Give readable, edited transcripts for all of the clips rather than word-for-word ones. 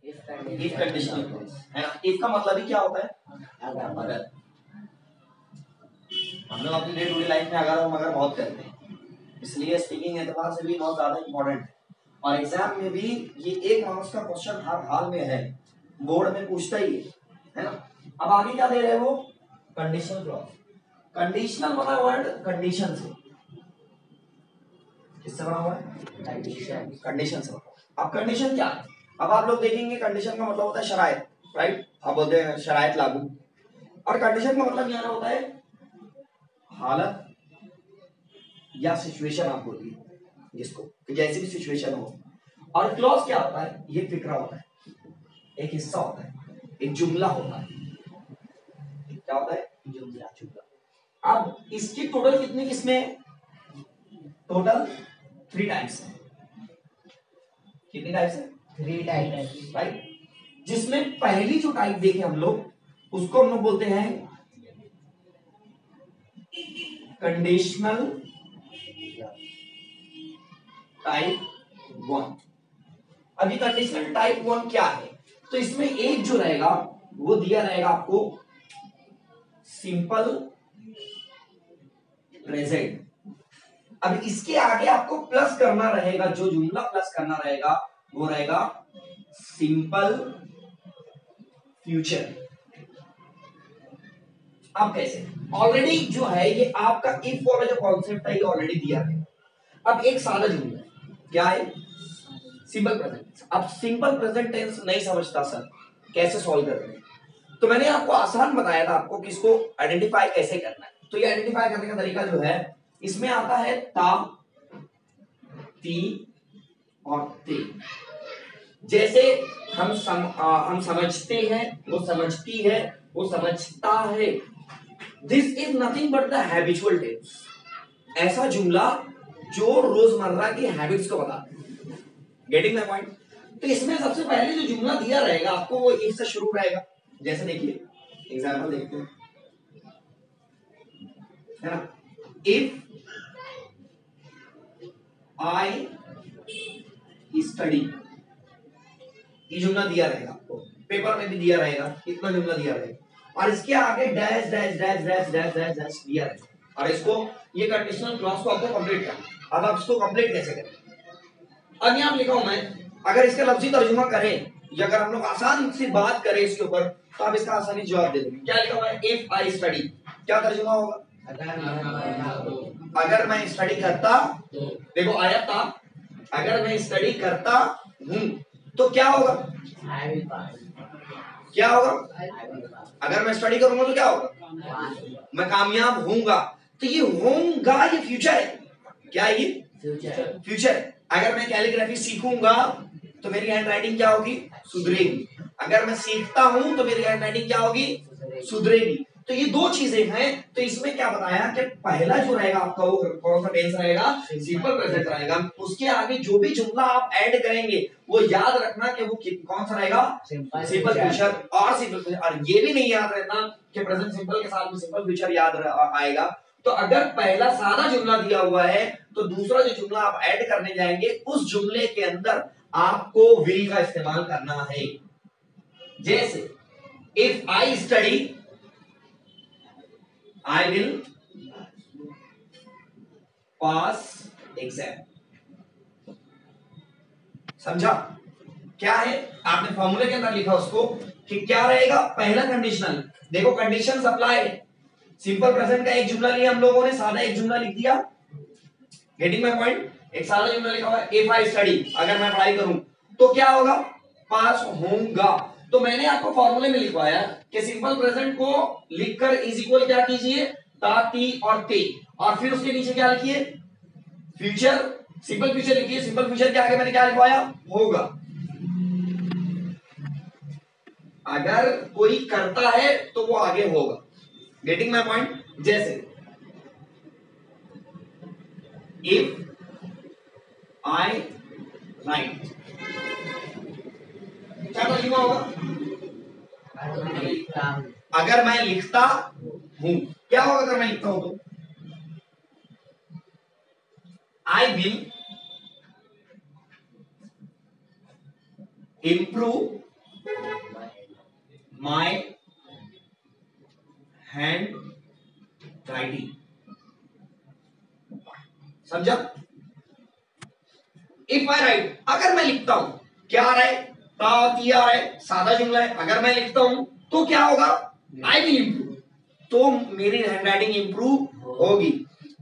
If conditional clause है ना। If का मतलब ही क्या होता है, अगर। हम लोग अपनी डे टू डे लाइफ में अगर और मगर बहुत करते हैं, इसलिए स्पीकिंग एतबार से भी बहुत ज्यादा इंपॉर्टेंट है। और एग्जाम में भी ये एक मार्क्स का क्वेश्चन हर हाल में है, बोर्ड में पूछता ही है ना। अब आगे क्या दे रहे हैं वो, कंडीशनल क्लॉज। कंडीशनल बना वर्ड कंडीशन से, किससे बना हुआ है, कंडीशन से। अब कंडीशन क्या है, अब आप लोग देखेंगे कंडीशन का मतलब होता है शराइत, राइट। आप बोलते हैं शराइत लागू, और कंडीशन का मतलब यहाँ होता है हालत या सिचुएशन, आप बोलिए जिसको, जैसी भी सिचुएशन हो। और क्लॉज क्या होता है, ये फिक्रा होता है, एक हिस्सा होता है, एक जुमला होता है। क्या होता है, जुमला। अब इसकी टोटल कितनी किस्में, टोटल 3 टाइप्स है। कितनी टाइप्स है, 3 टाइप्स, राइट। जिसमें पहली जो टाइप देखे हम लोग, उसको हम लोग बोलते हैं कंडीशनल टाइप 1। अभी कंडीशनल टाइप 1 क्या है, तो इसमें एक जो रहेगा वो दिया रहेगा आपको सिंपल प्रेजेंट। अब इसके आगे आपको प्लस करना रहेगा, जो जुमला प्लस करना रहेगा वो रहेगा सिंपल फ्यूचर। अब कैसे, ऑलरेडी जो है ये आपका इफ वाला जो कॉन्सेप्ट है ये ऑलरेडी दिया है। अब एक सादा जुमला है, क्या है, सिंपल प्रेजेंट। अब सिंपल प्रेजेंट टेंस नहीं समझता सर, कैसे सॉल्व करते हैं, तो मैंने आपको आसान बताया था आपको कि इसको आइडेंटिफाई कैसे करना है। तो ये आइडेंटिफाई करने का तरीका जो है, इसमें आता है ता, ती और ते। जैसे हम समझते हैं, वो समझती है, वो समझता है। This is nothing but the habitual tense, ऐसा जुमला जो रोजमर्रा की हैबिट्स को बताता है। Getting my point. तो इसमें सबसे पहले जो जुमला दिया रहेगा आपको वो इफ से शुरू रहेगा। जैसे देखिए एग्जांपल देखते हैं, है ना। इफ आई स्टडी, ये जुमला दिया रहेगा आपको, पेपर में भी दिया रहेगा, इतना जुमला दिया रहेगा, और इसके आगे dash dash dash dash dash dash dash दिया रहेगा, और इसको ये कंडीशनल क्लॉज को आपको कंप्लीट करना। अब आप इसको कंप्लीट कैसे करें, अब यहां लिखा हूं मैं, अगर इसका लफ्जी तर्जुमा करें या अगर हम लोग आसान सी बात करें इसके ऊपर, तो आप इसका आसानी जवाब दे देंगे। क्या लिखा हुआ है, इफ आई स्टडी, क्या तर्जुमा होगा, अगर मैं स्टडी करता, देखो आया था, अगर मैं स्टडी करता हूं तो क्या होगा, क्या होगा, अगर मैं स्टडी करूंगा तो क्या होगा, मैं कामयाब होऊंगा। तो ये होऊंगा ये फ्यूचर है, क्या है ये, फ्यूचर। अगर मैं कैलीग्राफी सीखूंगा तो मेरी हैंड राइटिंग क्या होगी, सुधरेगी। अगर मैं सीखता हूं तो मेरी हैंड राइटिंग क्या होगी, सुधरेगी। तो ये दो चीजें हैं। तो इसमें क्या बताया कि पहला जो रहेगा आपका वो कौन सा टेंस रहेगा, सिंपल प्रेजेंट रहेगा। उसके आगे जो भी जुमला आप ऐड करेंगे वो याद रखना कि वो कौन सा रहेगा, सिंपल फ्यूचर और सिंपल फ्यूचर। और ये भी नहीं याद रहना कि प्रेजेंट सिंपल के साथ में सिंपल फ्यूचर याद आएगा। तो अगर पहला सादा जुमला दिया हुआ है तो दूसरा जो जुमला आप ऐड करने जाएंगे उस जुमले के अंदर आपको विल का इस्तेमाल करना है। जैसे if I study I will pass exam. समझा क्या है, आपने फॉर्मूले के अंदर लिखा उसको कि क्या रहेगा, पहला कंडीशनल, देखो कंडीशन अप्लाई, सिंपल प्रेजेंट का एक जुमला लिया हम लोगों ने, सादा एक जुमला लिख दिया। गेटिंग माय पॉइंट, एक सादा जुमला लिखा हुआ है, इफ आई स्टडी, अगर मैं पढ़ाई करूं तो क्या होगा, पास होऊंगा। तो मैंने आपको फॉर्मूले में लिखवाया कि सिंपल प्रेजेंट को लिखकर इज इक्वल क्या कीजिए, ता, ती और ते, और फिर उसके नीचे क्या लिखिए, फ्यूचर, सिंपल फ्यूचर लिखिए। सिंपल फ्यूचर के आगे मैंने क्या लिखवाया, होगा। अगर कोई करता है तो वो आगे होगा। Getting my point. जैसे इफ आई राइट, क्या तर्जुमा होगा, अगर मैं लिखता हूं, क्या होगा अगर मैं लिखता हूं तो, I will improve my hand writing. समझा? इफ आई राइट, अगर मैं लिखता हूं, क्या आ रहा है, ता ती आ रहा है, सादा जुमला है। अगर मैं लिखता हूं तो क्या होगा, आई विल इंप्रूव, तो मेरी हैंड राइटिंग इंप्रूव होगी।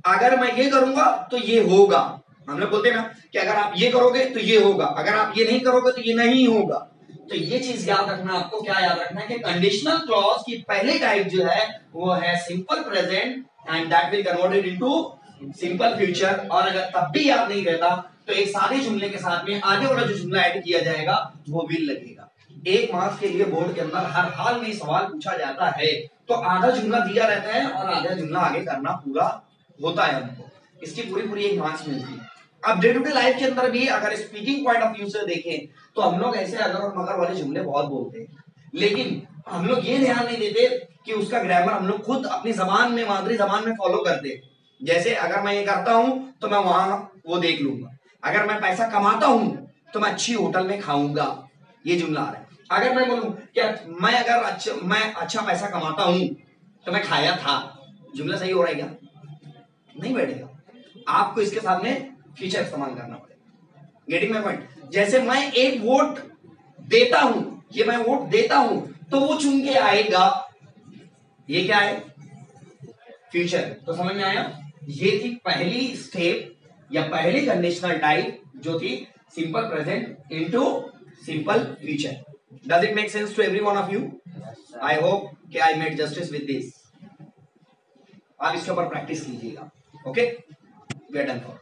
अगर मैं ये करूंगा तो ये होगा। हम लोग बोलते हैं ना कि अगर आप ये करोगे तो ये होगा, अगर आप ये नहीं करोगे तो ये नहीं होगा। तो ये चीज याद रखना, आपको क्या याद रखना है कि कंडीशनल क्लॉज की पहली टाइप जो है वो है simple present and that will converted into simple future. और अगर तब भी याद नहीं रहता तो एक सादे जुमले के साथ में आगे वाला जो जुमला ऐड किया जाएगा वो विल लगेगा। एक मार्क्स के लिए बोर्ड के अंदर हर हाल में सवाल पूछा जाता है, तो आधा जुमला दिया रहता है और आधा जुमला आगे करना पूरा होता है हमको, इसकी पूरी एक मार्क्स मिलती है। अब डे टू डे लाइफ के अंदर भी अगर स्पीकिंग पॉइंट ऑफ व्यू से देखें तो हम लोग ऐसे अगर और मगर वाले जुमले बहुत बोलते हैं, लेकिन हम लोग ये ध्यान नहीं देते कि उसका ग्रामर हम लोग खुद अपनी जबान में, मादरी जबान में फॉलो करते। जैसे अगर मैं ये करता हूं तो मैं वहां वो देख लूंगा, अगर मैं पैसा कमाता हूं तो मैं अच्छी होटल में खाऊंगा, ये जुमला आ रहा है। अगर मैं बोलूं क्या मैं अच्छा पैसा कमाता हूं तो मैं खाया था, जुमला सही हो रहा है क्या? नहीं बैठेगा। आपको इसके साथ में फ्यूचर इस्तेमाल करना पड़ेगा। Getting my point? जैसे मैं एक वोट देता हूं, ये मैं वोट देता हूं तो वो चुन के आएगा, ये क्या है, फ्यूचर। तो समझ में आया? ये थी पहली स्टेप या पहली कंडीशनल टाइप जो थी simple present into simple future. Does it make sense to every one of you? I hope कि I made justice with this. आप इसके ऊपर प्रैक्टिस कीजिएगा। Okay, we are done for